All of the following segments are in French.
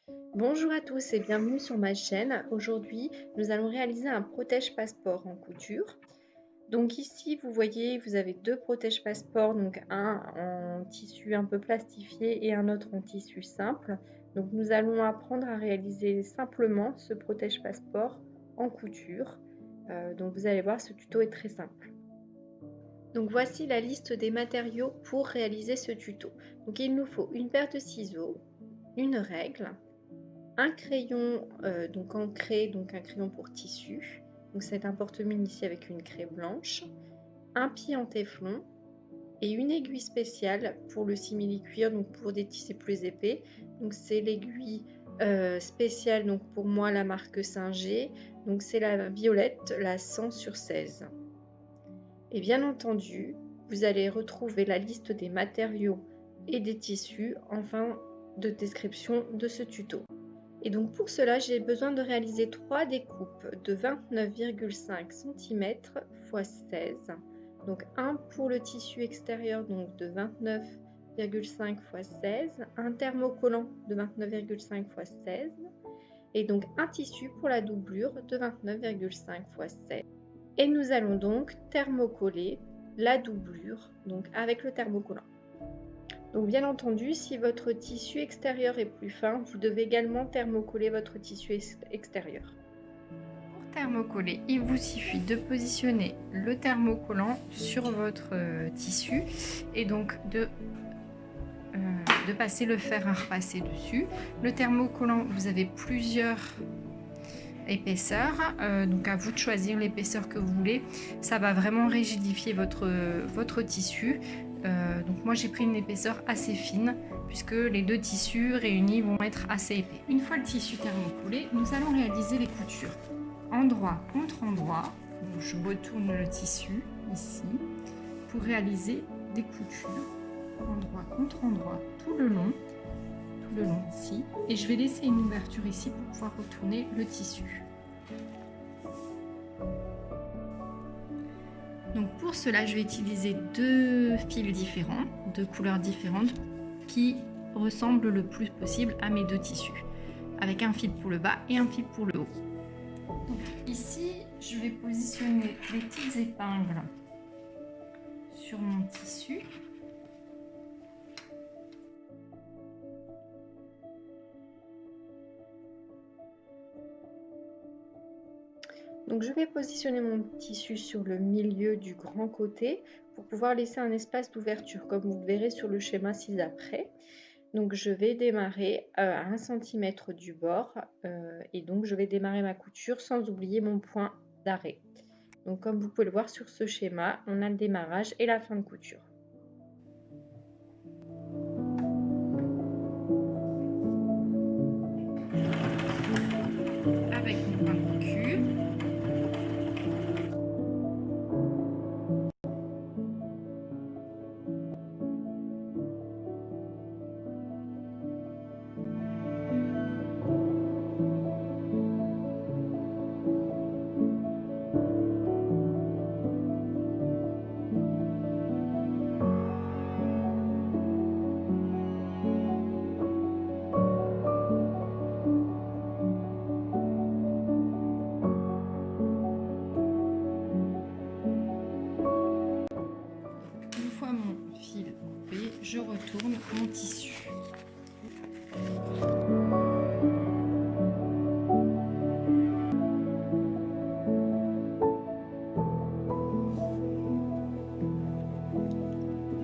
Bonjour à tous et bienvenue sur ma chaîne. Aujourd'hui, nous allons réaliser un protège-passeport en couture. Donc ici, vous voyez, vous avez deux protège-passeports, donc un en tissu un peu plastifié et un autre en tissu simple. Donc nous allons apprendre à réaliser simplement ce protège-passeport en couture. Donc vous allez voir, ce tuto est très simple. Donc voici la liste des matériaux pour réaliser ce tuto. Donc il nous faut une paire de ciseaux, une règle, un crayon donc encré, donc un crayon pour tissu, donc c'est un porte-mine ici avec une craie blanche, un pied en téflon et une aiguille spéciale pour le simili-cuir, donc pour des tissus plus épais. Donc c'est l'aiguille spéciale, donc pour moi la marque Singer, donc c'est la violette, la 100 sur 16. Et bien entendu, vous allez retrouver la liste des matériaux et des tissus en fin de description de ce tuto. Et donc pour cela, j'ai besoin de réaliser 3 découpes de 29,5 cm x 16. Donc un pour le tissu extérieur donc de 29,5 x 16, un thermocollant de 29,5 x 16 et donc un tissu pour la doublure de 29,5 x 16. Et nous allons donc thermocoller la doublure donc avec le thermocollant. Donc bien entendu, si votre tissu extérieur est plus fin, vous devez également thermocoller votre tissu extérieur. Pour thermocoller, il vous suffit de positionner le thermocollant sur votre tissu et donc de passer le fer à repasser dessus. Le thermocollant, vous avez plusieurs épaisseurs, donc à vous de choisir l'épaisseur que vous voulez. Ça va vraiment rigidifier votre tissu. Donc moi j'ai pris une épaisseur assez fine puisque les deux tissus réunis vont être assez épais. Une fois le tissu thermocollé, nous allons réaliser les coutures endroit contre endroit. Donc je retourne le tissu ici pour réaliser des coutures endroit contre endroit tout le long ici, et je vais laisser une ouverture ici pour pouvoir retourner le tissu. Donc pour cela, je vais utiliser deux fils différents, deux couleurs différentes qui ressemblent le plus possible à mes deux tissus, avec un fil pour le bas et un fil pour le haut. Donc ici, je vais positionner les petites épingles sur mon tissu. Donc je vais positionner mon tissu sur le milieu du grand côté pour pouvoir laisser un espace d'ouverture, comme vous le verrez sur le schéma ci-après. Donc je vais démarrer à 1 cm du bord et donc je vais démarrer ma couture sans oublier mon point d'arrêt. Donc comme vous pouvez le voir sur ce schéma, on a le démarrage et la fin de couture. Avec mon point de cul. Je retourne mon tissu.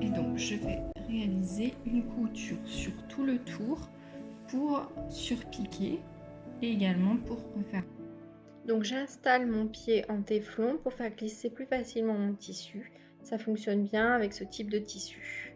Et donc je vais réaliser une couture sur tout le tour pour surpiquer et également pour refaire. Donc j'installe mon pied en téflon pour faire glisser plus facilement mon tissu. Ça fonctionne bien avec ce type de tissu.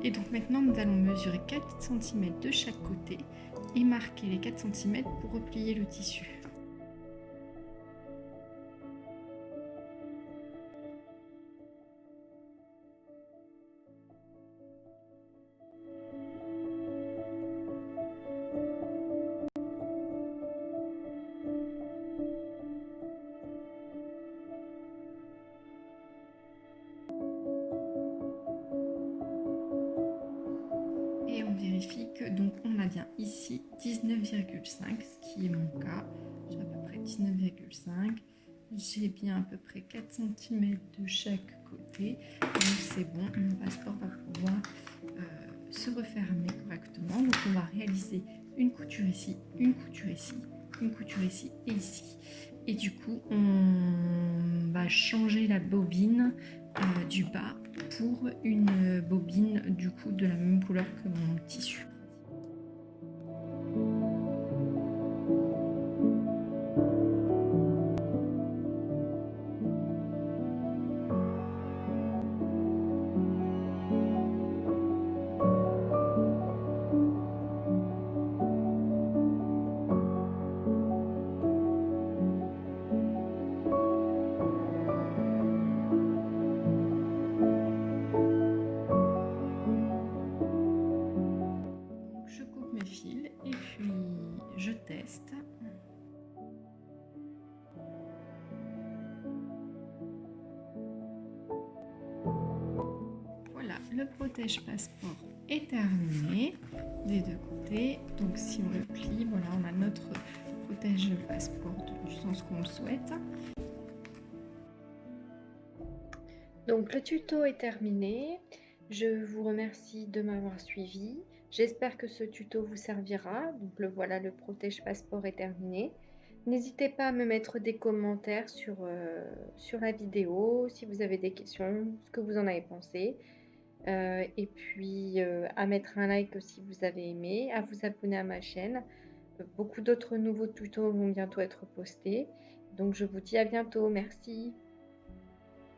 Et donc maintenant, nous allons mesurer 4 cm de chaque côté et marquer les 4 cm pour replier le tissu. Et on vérifie que donc on a bien ici 19,5, ce qui est mon cas. J'ai à peu près 19,5. J'ai bien à peu près 4 cm de chaque côté. Donc c'est bon, mon passeport va pouvoir se refermer correctement. Donc on va réaliser une couture ici, une couture ici, une couture ici et ici. Et du coup, on va changer la bobine du bas pour une bobine du coup de la même couleur que mon tissu. Donc je coupe mes fils et puis je teste. Voilà, le protège passeport est terminé des deux côtés. Donc si on le plie, voilà, on a notre protège passeport du sens qu'on le souhaite. Donc le tuto est terminé. Je vous remercie de m'avoir suivi. J'espère que ce tuto vous servira. Donc voilà, le protège passeport est terminé. N'hésitez pas à me mettre des commentaires sur la vidéo, si vous avez des questions, ce que vous en avez pensé. Et puis à mettre un like si vous avez aimé, à vous abonner à ma chaîne. Beaucoup d'autres nouveaux tutos vont bientôt être postés. Donc je vous dis à bientôt. Merci.